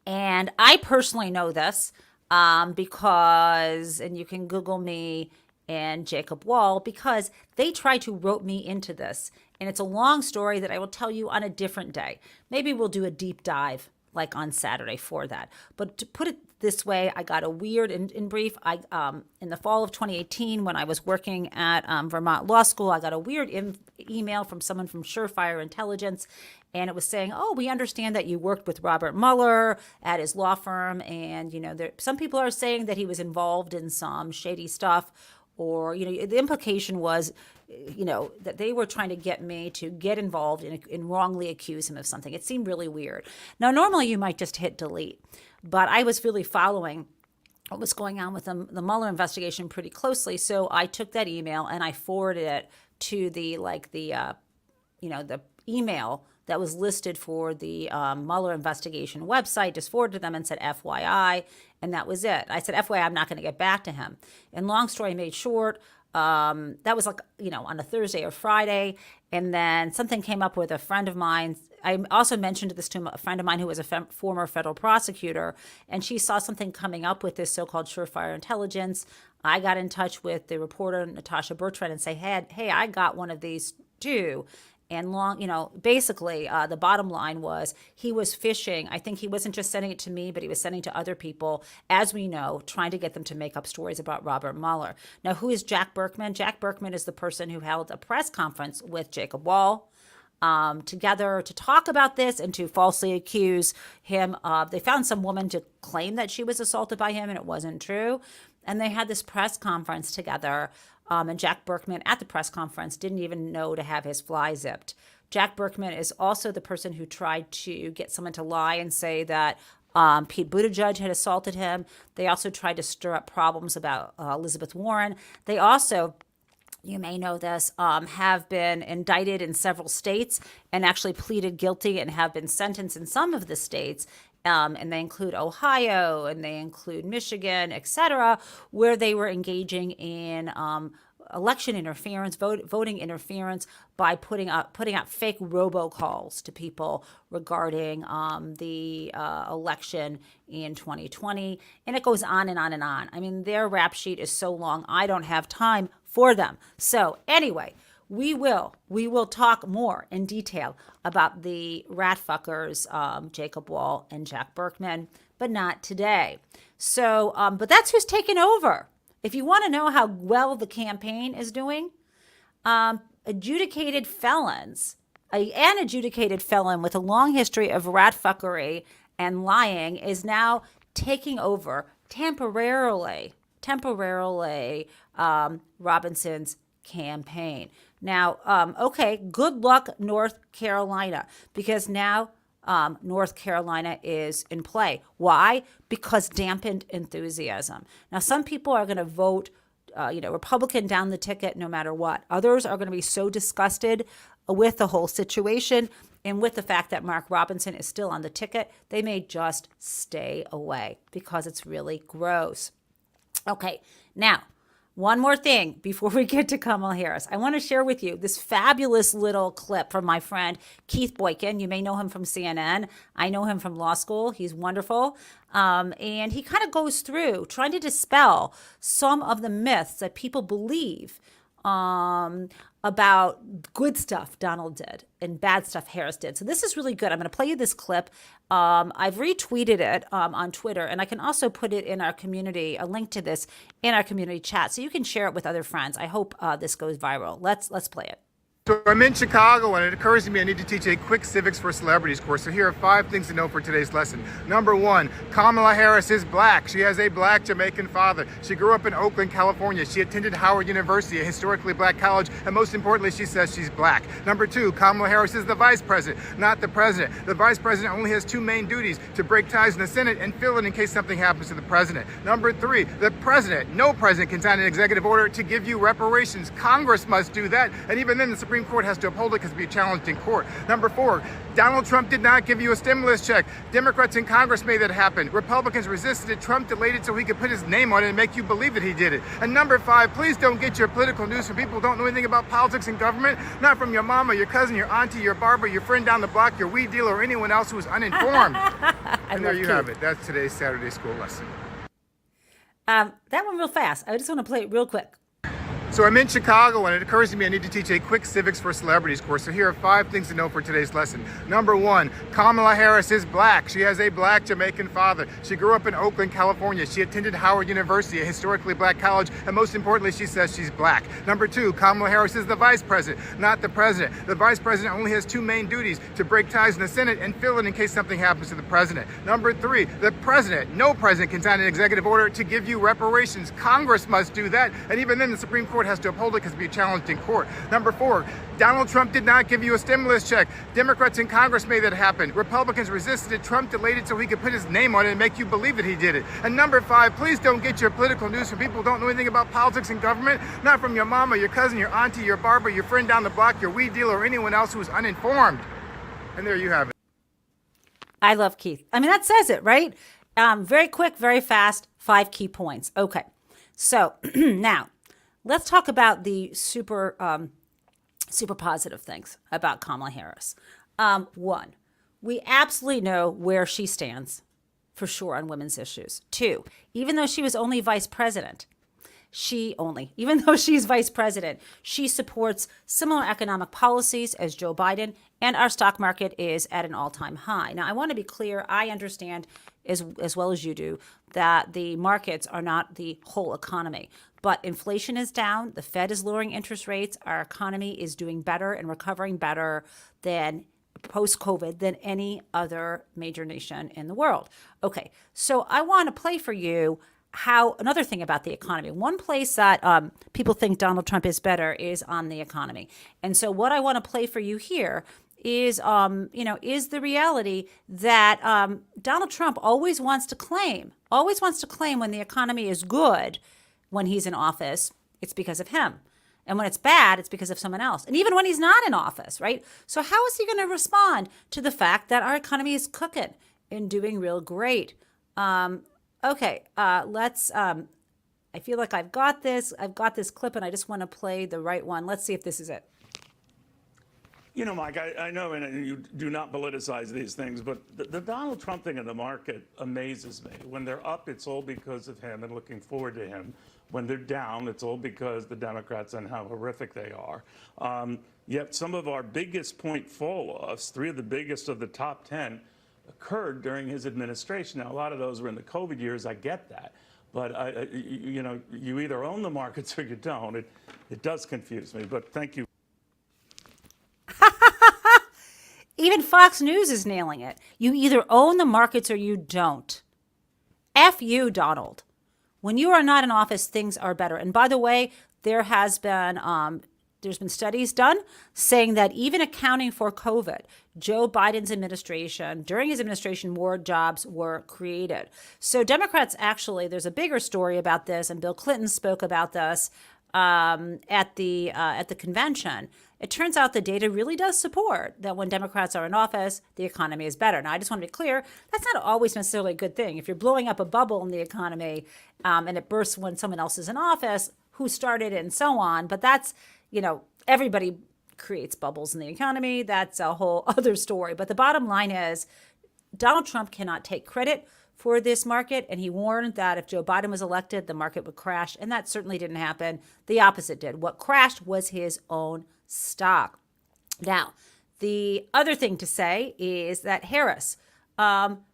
And I personally know this because, and you can Google me and Jacob Wall, because they tried to rope me into this. And it's a long story that I will tell you on a different day. Maybe we'll do a deep dive like on Saturday for that. But to put it this way, I got a weird, in brief, in the fall of 2018, when I was working at Vermont Law School, I got a weird email from someone from Surefire Intelligence, and it was saying, "Oh, we understand that you worked with Robert Mueller at his law firm, and some people are saying that he was involved in some shady stuff." Or, the implication was, that they were trying to get me to get involved and wrongly accuse him of something. It seemed really weird. Now, normally you might just hit delete, but I was really following what was going on with the Mueller investigation pretty closely. So I took that email and I forwarded it to the email that was listed for the Mueller investigation website, just forwarded them and said FYI, and that was it. I said, FYI, I'm not going to get back to him. And long story made short, that was on a Thursday or Friday, and then something came up with a friend of mine. I also mentioned this to a friend of mine who was a former federal prosecutor, and she saw something coming up with this so-called Surefire Intelligence. I got in touch with the reporter, Natasha Bertrand, and say, hey, I got one of these too. And basically the bottom line was he was fishing. I think he wasn't just sending it to me, but he was sending to other people, as we know, trying to get them to make up stories about Robert Mueller. Now, who is Jack Berkman? Jack Berkman is the person who held a press conference with Jacob Wall together to talk about this and to falsely accuse him. They found some woman to claim that she was assaulted by him, and it wasn't true. And they had this press conference together. And Jack Berkman at the press conference didn't even know to have his fly zipped. Jack Berkman is also the person who tried to get someone to lie and say that Pete Buttigieg had assaulted him. They also tried to stir up problems about Elizabeth Warren. They also, you may know this, have been indicted in several states and actually pleaded guilty and have been sentenced in some of the states. And they include Ohio, and they include Michigan, et cetera, where they were engaging in election interference, voting interference by putting out fake robocalls to people regarding the election in 2020. And it goes on and on and on. I mean, their rap sheet is so long, I don't have time for them. So anyway, we will talk more in detail about the rat fuckers, Jacob Wall and Jack Berkman, but not today. So, but that's who's taken over. If you want to know how well the campaign is doing, adjudicated felons, an adjudicated felon with a long history of rat fuckery and lying is now taking over temporarily Robinson's campaign. Now, okay, good luck, North Carolina, because now North Carolina is in play. Why? Because dampened enthusiasm. Now, some people are going to vote, Republican down the ticket no matter what. Others are going to be so disgusted with the whole situation and with the fact that Mark Robinson is still on the ticket, they may just stay away because it's really gross. Okay, now, one more thing before we get to Kamala Harris. I want to share with you this fabulous little clip from my friend Keith Boykin. You may know him from CNN. I know him from law school. He's wonderful. And he kind of goes through trying to dispel some of the myths that people believe about good stuff Donald did and bad stuff Harris did. So this is really good. I'm going to play you this clip. I've retweeted it on Twitter, and I can also put it in our community, a link to this in our community chat, so you can share it with other friends. I hope this goes viral. Let's play it. So I'm in Chicago, and it occurs to me I need to teach a quick Civics for Celebrities course. So here are 5 things to know for today's lesson. Number 1, Kamala Harris is black. She has a black Jamaican father. She grew up in Oakland, California. She attended Howard University, a historically black college, and most importantly, she says she's black. Number 2, Kamala Harris is the vice president, not the president. The vice president only has 2 main duties: to break ties in the Senate and fill in case something happens to the president. Number 3, the president, no president, can sign an executive order to give you reparations. Congress must do that, and even then the Supreme Court has to uphold it because it be challenged in court. Number 4, Donald Trump did not give you a stimulus check. Democrats in Congress made that happen. Republicans resisted it. Trump delayed it so he could put his name on it and make you believe that he did it. And number 5, please don't get your political news from people who don't know anything about politics and government, not from your mama, your cousin, your auntie, your barber, your friend down the block, your weed dealer, or anyone else who is uninformed. And there you have it. That's today's Saturday school lesson. That one real fast. I just want to play it real quick. So I'm in Chicago, and it occurs to me I need to teach a quick Civics for Celebrities course. So here are 5 things to know for today's lesson. Number 1, Kamala Harris is black. She has a black Jamaican father. She grew up in Oakland, California. She attended Howard University, a historically black college, and most importantly, she says she's black. Number 2, Kamala Harris is the vice president, not the president. The vice president only has 2 main duties: to break ties in the Senate and fill in case something happens to the president. Number 3, the president, no president, can sign an executive order to give you reparations. Congress must do that, and even then the Supreme Court has to uphold it because it be challenged in court. Number 4, Donald Trump did not give you a stimulus check. Democrats in Congress made that happen. Republicans resisted it. Trump delayed it so he could put his name on it and make you believe that he did it. And number 5, please don't get your political news from people who don't know anything about politics and government, not from your mama, your cousin, your auntie, your barber, your friend down the block, your weed dealer, or anyone else who is uninformed. And there you have it. I love Keith. I mean, that says it, right? Very quick, very fast, 5 key points. Okay. So now let's talk about the super positive things about Kamala Harris. 1, we absolutely know where she stands for sure on women's issues. 2, even though she was only vice president, even though she's vice president, she supports similar economic policies as Joe Biden, and our stock market is at an all-time high. Now, I want to be clear. I understand as well as you do that the markets are not the whole economy. But inflation is down. The Fed is lowering interest rates. Our economy is doing better and recovering better than post-COVID than any other major nation in the world. Okay, so I want to play for you another thing about the economy. One place that people think Donald Trump is better is on the economy. And so what I want to play for you here is the reality that Donald Trump always wants to claim when the economy is good, when he's in office, it's because of him. And when it's bad, it's because of someone else. And even when he's not in office, right? So how is he going to respond to the fact that our economy is cooking and doing real great? Okay, let's, I feel like I've got this clip and I just want to play the right one. Let's see if this is it. You know, Mike, I know and you do not politicize these things, but the Donald Trump thing in the market amazes me. When they're up, it's all because of him and looking forward to him. When they're down, it's all because the Democrats and how horrific they are. Yet some of our biggest point fall-offs, 3 of the biggest of the top 10, occurred during his administration. Now, a lot of those were in the COVID years. I get that. But, you either own the markets or you don't. It does confuse me, but thank you. Even Fox News is nailing it. You either own the markets or you don't. F you, Donald. When you are not in office, things are better. And by the way, there's been studies done saying that even accounting for COVID, Joe Biden's administration, during his administration, more jobs were created. So Democrats actually, there's a bigger story about this, and Bill Clinton spoke about this at the convention. It turns out the data really does support that when Democrats are in office, the economy is better. Now, I just want to be clear, that's not always necessarily a good thing. If you're blowing up a bubble in the economy and it bursts when someone else is in office, who started it and so on, but that's, everybody creates bubbles in the economy. That's a whole other story. But the bottom line is Donald Trump cannot take credit for this market, and he warned that if Joe Biden was elected, the market would crash, and that certainly didn't happen. The opposite did. What crashed was his own stock. Now, the other thing to say is that Harris,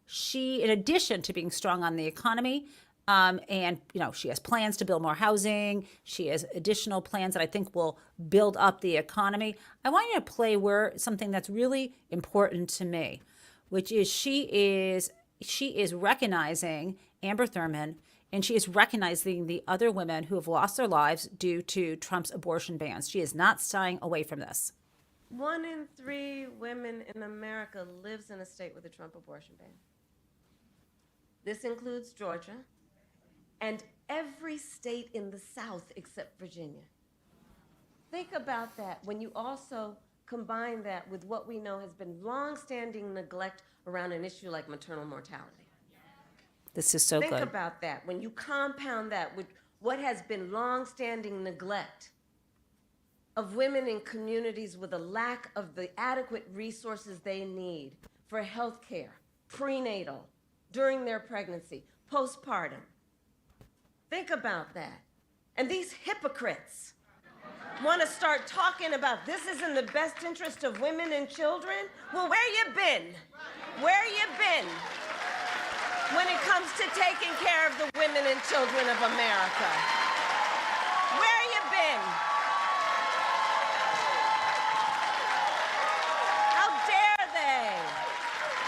she, in addition to being strong on the economy, And, she has plans to build more housing. She has additional plans that I think will build up the economy. I want you to play something that's really important to me, which is she is recognizing Amber Thurman, and she is recognizing the other women who have lost their lives due to Trump's abortion bans. She is not shying away from this. 1 in 3 women in America lives in a state with a Trump abortion ban. This includes Georgia and every state in the South except Virginia. Think about that when you also combine that with what we know has been longstanding neglect around an issue like maternal mortality. This is so good. Think about that when you compound that with what has been longstanding neglect of women in communities with a lack of the adequate resources they need for health care, prenatal, during their pregnancy, postpartum. Think about that. And these hypocrites want to start talking about this is in the best interest of women and children. Well, where you been? Where you been when it comes to taking care of the women and children of America? Where you been? How dare they?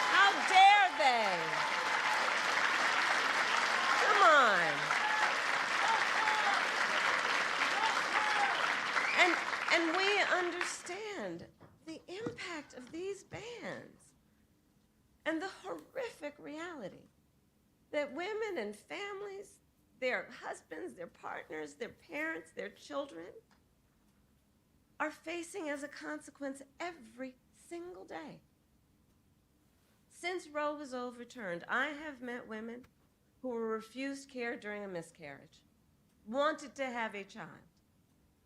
How dare they? Come on. And we understand the impact of these bans and the horrific reality that women and families, their husbands, their partners, their parents, their children are facing as a consequence every single day. Since Roe was overturned, I have met women who were refused care during a miscarriage, wanted to have a child,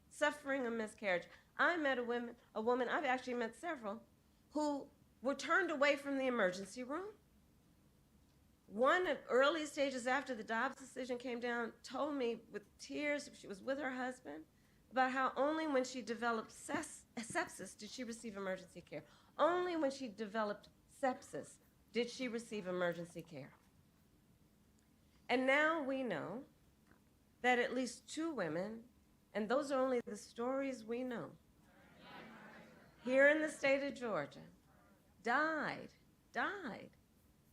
suffering a miscarriage. I met a woman, I've actually met several, who were turned away from the emergency room. One at early stages after the Dobbs decision came down told me with tears, she was with her husband, about how only when she developed sepsis did she receive emergency care. Only when she developed sepsis did she receive emergency care. And now we know that at least 2 women, and those are only the stories we know, here in the state of Georgia, died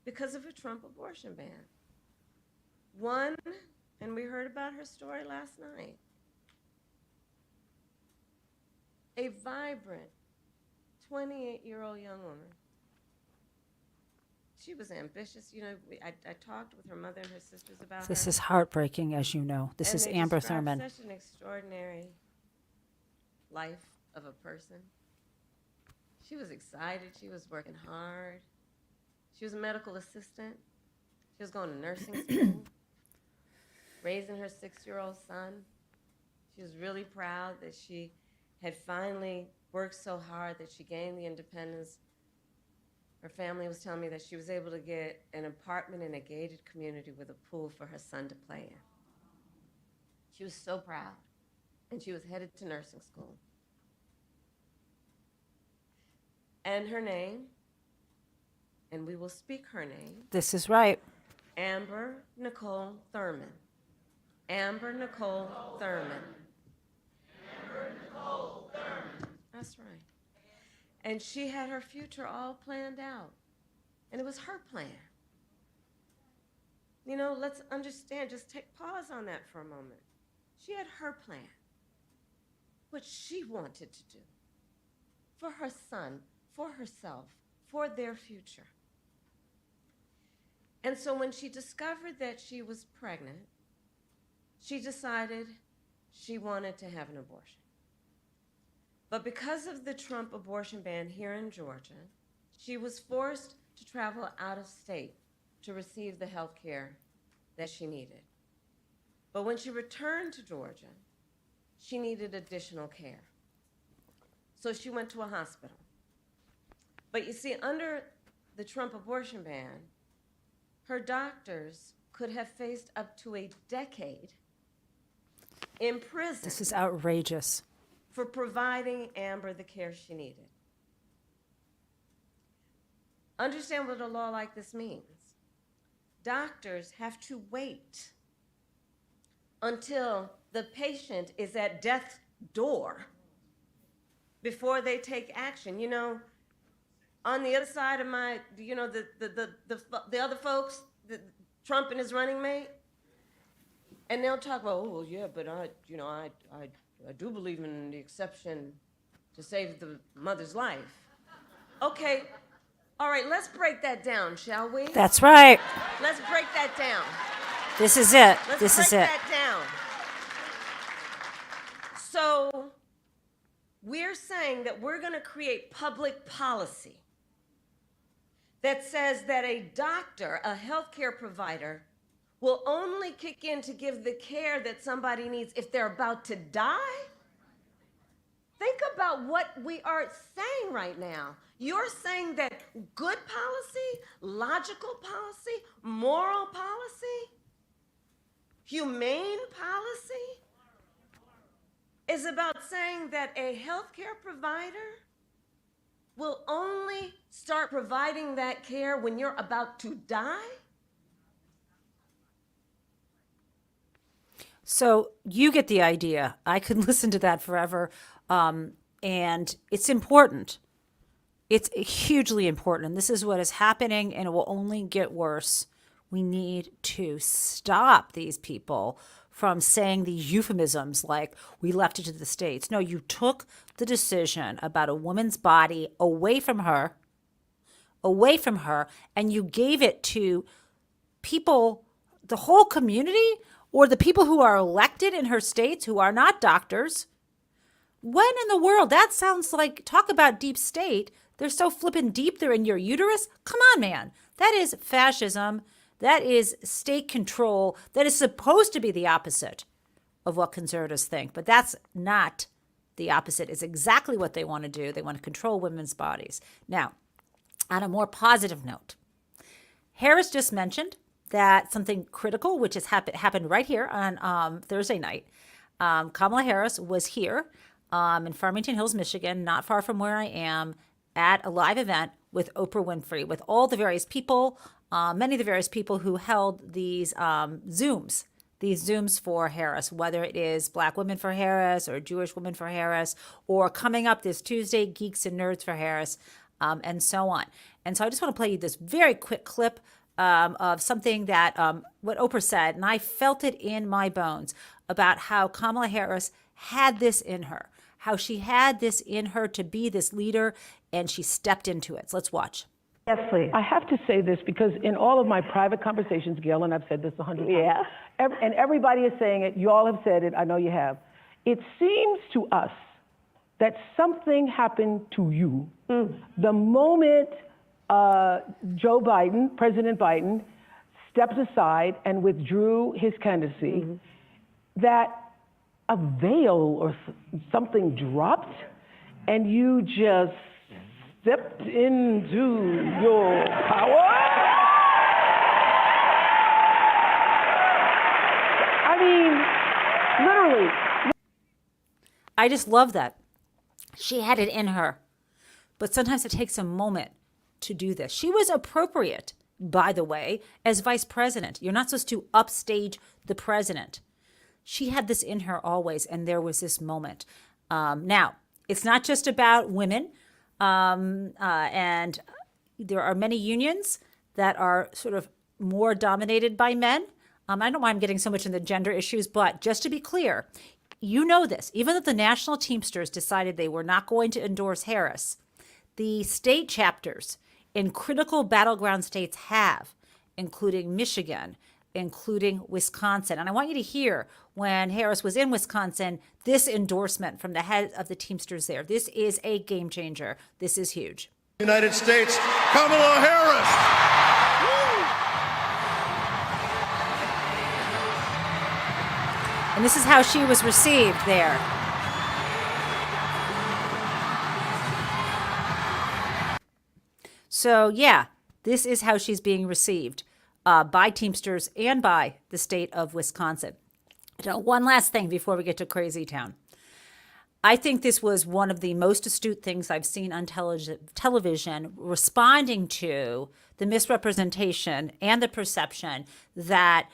because of a Trump abortion ban. One, and we heard about her story last night, a vibrant 28-year-old young woman. She was ambitious. I talked with her mother and her sisters about her. This is heartbreaking, as you know. This is Amber Thurman. Such an extraordinary life of a person. She was excited. She was working hard. She was a medical assistant. She was going to nursing school, raising her 6-year-old son. She was really proud that she had finally worked so hard that she gained the independence. Her family was telling me that she was able to get an apartment in a gated community with a pool for her son to play in. She was so proud, and she was headed to nursing school. And her name, and we will speak her name. This is right. Amber Nicole Thurman. Amber Nicole Thurman. Amber Nicole Thurman. That's right. And she had her future all planned out. And it was her plan. Let's understand, just pause on that for a moment. She had her plan, what she wanted to do for her son, for herself, for their future. And so when she discovered that she was pregnant, she decided she wanted to have an abortion. But because of the Trump abortion ban here in Georgia, she was forced to travel out of state to receive the health care that she needed. But when she returned to Georgia, she needed additional care. So she went to a hospital. But you see, under the Trump abortion ban, her doctors could have faced up to a decade in prison. This is outrageous. For providing Amber the care she needed. Understand what a law like this means. Doctors have to wait until the patient is at death's door before they take action. You know, on the other side of my, you know, the other folks, Trump and his running mate, and they'll talk about, oh, well, yeah, but I do believe in the exception to save the mother's life. Okay, all right, let's break that down, shall we? That's right. Let's break that down. This is it. Let's This break is it. that down. So we're saying that we're going to create public policy that says that a doctor, a healthcare provider, will only kick in to give the care that somebody needs if they're about to die? Think about what we are saying right now. You're saying that good policy, logical policy, moral policy, humane policy is about saying that a healthcare provider will only start providing that care when you're about to die? So you get the idea. I could listen to that forever. And it's important. It's hugely important. And this is what is happening, and it will only get worse. We need to stop these people from saying these euphemisms like we left it to the states. No, you took the decision about a woman's body away from her, and you gave it to people, the whole community, or the people who are elected in her states who are not doctors. When in the world? That sounds like, talk about deep state. They're so flippin' deep, they're in your uterus. Come on, man. That is fascism. That is state control. That is supposed to be the opposite of what conservatives think. But that's not the opposite. It's exactly what they want to do. They want to control women's bodies. Now, on a more positive note, Harris just mentioned that something critical, which has happened right here on Thursday night. Kamala Harris was here in Farmington Hills, Michigan, not far from where I am, at a live event with Oprah Winfrey, with all the various people, many of the various people who held these Zooms for Harris, whether it is Black Women for Harris or Jewish Women for Harris, or coming up this Tuesday, Geeks and Nerds for Harris, and so on. And so I just want to play you this very quick clip of something that what Oprah said, and I felt it in my bones, about how Kamala Harris had this in her, how she had this in her to be this leader, and she stepped into it. So let's watch. Yes, please. I have to say this because in all of my private conversations, Gail, and I've said this 100 times, and everybody is saying it, you all have said it, I know you have. It seems to us that something happened to you the moment President Biden, stepped aside and withdrew his candidacy, that a veil or something dropped and you just stepped into your power. I mean, literally. I just love that. She had it in her. But sometimes it takes a moment to do this. She was appropriate, by the way, as vice president. You're not supposed to upstage the president. She had this in her always, and there was this moment. Now, it's not just about women, and there are many unions that are sort of more dominated by men. I don't know why I'm getting so much in the gender issues, but just to be clear, you know this. Even though the National Teamsters decided they were not going to endorse Harris, the state chapters in critical battleground states have, including Michigan, including Wisconsin. And I want you to hear, when Harris was in Wisconsin, this endorsement from the head of the Teamsters there. This is a game changer. This is huge. United States, Kamala Harris. And this is how she was received there. So, yeah, this is how she's being received by Teamsters and by the state of Wisconsin. Now, one last thing before we get to Crazy Town. I think this was one of the most astute things I've seen on television, responding to the misrepresentation and the perception that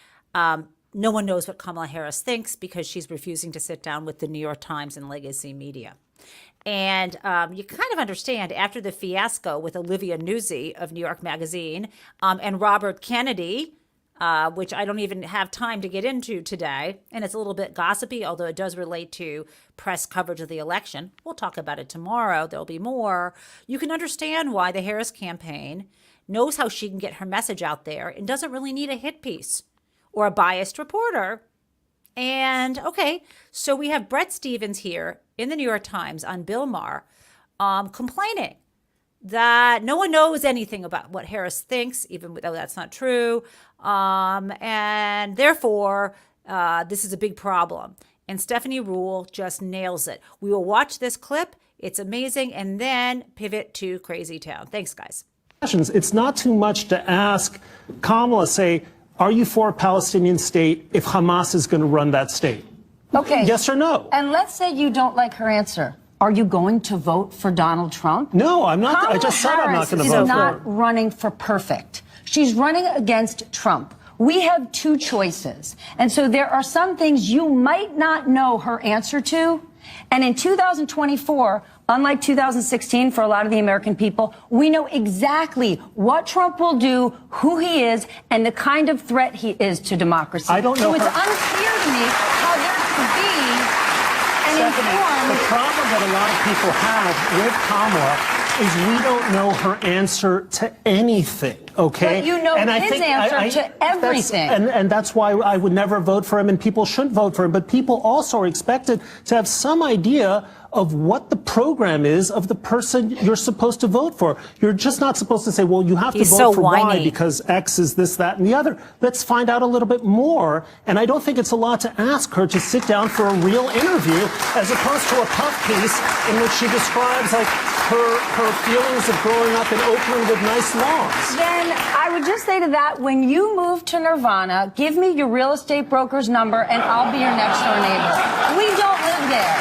no one knows what Kamala Harris thinks because she's refusing to sit down with the New York Times and legacy media. And you kind of understand after the fiasco with Olivia Nuzzi of New York Magazine and Robert Kennedy, which I don't even have time to get into today, and it's a little bit gossipy, although it does relate to press coverage of the election. We'll talk about it tomorrow. There'll be more. You can understand why the Harris campaign knows how she can get her message out there and doesn't really need a hit piece or a biased reporter. And okay, so we have Bret Stephens here in the New York Times on Bill Maher complaining that no one knows anything about what Harris thinks, even though that's not true. And therefore, this is a big problem. And Stephanie Ruhle just nails it. We will watch this clip. It's amazing. And then pivot to Crazy Town. Thanks, guys. It's not too much to ask Kamala, say, are you for a Palestinian state if Hamas is going to run that state? Okay. Yes or no? And let's say you don't like her answer. Are you going to vote for Donald Trump? No, I'm not. Kamala I just said I'm not going to vote Harris for is not running for perfect. She's running against Trump. We have two choices. And so there are some things you might not know her answer to. And in 2024, unlike 2016 for a lot of the American people, we know exactly what Trump will do, who he is, and the kind of threat he is to democracy. I don't know. So it's unclear to me how there could be an informed... The problem that a lot of people have with Kamala is we don't know her answer to anything, okay? But you know his answer to everything. And that's why I would never vote for him, and people shouldn't vote for him. But people also are expected to have some idea of what the program is of the person you're supposed to vote for. You're just not supposed to say, well, you have to vote for Y because X is this, that, and the other. Let's find out a little bit more. And I don't think it's a lot to ask her to sit down for a real interview as opposed to a puff piece in which she describes like her feelings of growing up in Oakland with nice lawns. Then I would just say to that, when you move to Nirvana, give me your real estate broker's number and I'll be your next door neighbor. We don't live there.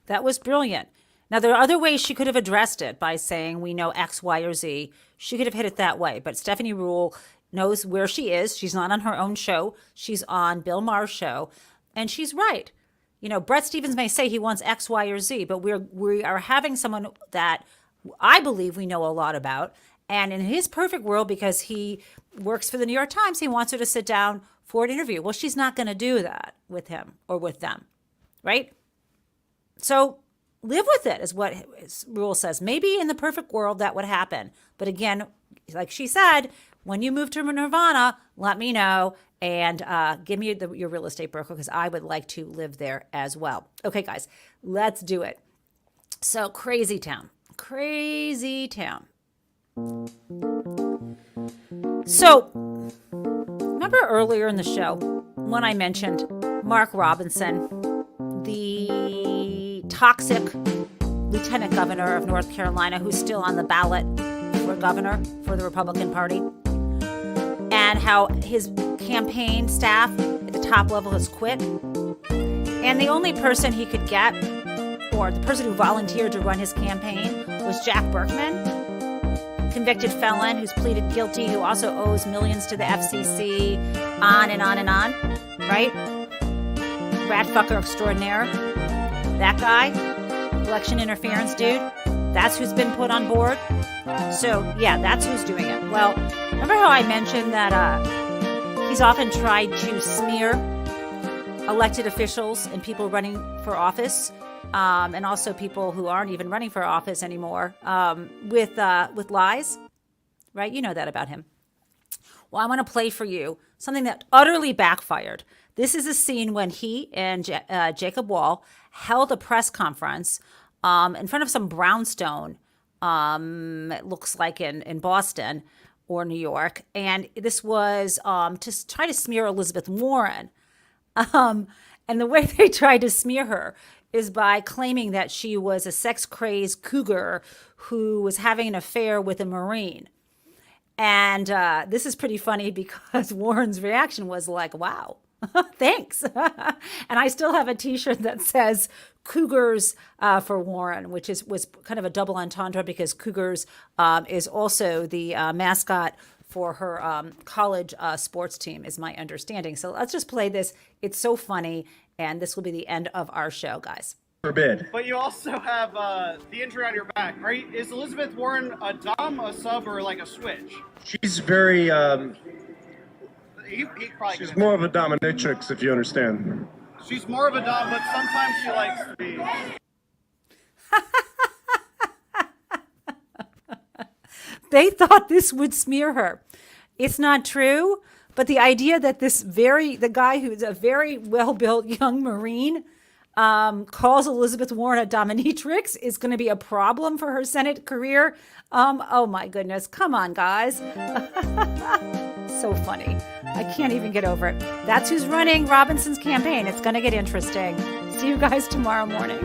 That was brilliant. Now, there are other ways she could have addressed it by saying we know X, Y, or Z. She could have hit it that way. But Stephanie Ruhle knows where she is. She's not on her own show. She's on Bill Maher's show. And she's right. You know, Bret Stephens may say he wants X, Y, or Z, but we are having someone that I believe we know a lot about. And in his perfect world, because he works for the New York Times, he wants her to sit down for an interview. Well, she's not going to do that with him or with them, right? So live with it is what his rule says. Maybe in the perfect world that would happen. But again, like she said, when you move to Nirvana, let me know and give me your real estate broker because I would like to live there as well. Okay, guys, let's do it. So Crazy Town. Crazy Town. So remember earlier in the show when I mentioned Mark Robinson, the toxic lieutenant governor of North Carolina who's still on the ballot for governor for the Republican Party, and how his campaign staff at the top level has quit. And the only person he could get, or the person who volunteered to run his campaign, was Jack Burkman, convicted felon who's pleaded guilty, who also owes millions to the FCC, on and on and on, right? Rat fucker extraordinaire. That guy, election interference dude, that's who's been put on board. So, yeah, that's who's doing it. Well, remember how I mentioned that he's often tried to smear elected officials and people running for office, and also people who aren't even running for office anymore, with lies, right? You know that about him. Well, I want to play for you something that utterly backfired. This is a scene when he and Jacob Wall held a press conference in front of some brownstone, it looks like in Boston or New York. And this was to try to smear Elizabeth Warren. And the way they tried to smear her is by claiming that she was a sex-crazed cougar who was having an affair with a Marine. And this is pretty funny because Warren's reaction was like, wow. Thanks. And I still have a T-shirt that says Cougars for Warren, which was kind of a double entendre because Cougars is also the mascot for her college sports team, is my understanding. So let's just play this. It's so funny, and this will be the end of our show, guys. Forbid. But you also have the injury on your back, right? Is Elizabeth Warren a dom, a sub, or like a switch? She's very, She's more of a dominatrix, if you understand. She's more of a dom, but sometimes she likes to be. They thought this would smear her. It's not true, but the idea that the guy who's a very well-built young Marine calls Elizabeth Warren a dominatrix is going to be a problem for her Senate career. Oh my goodness. Come on, guys. So funny. I can't even get over it. That's who's running Robinson's campaign. It's going to get interesting. See you guys tomorrow morning.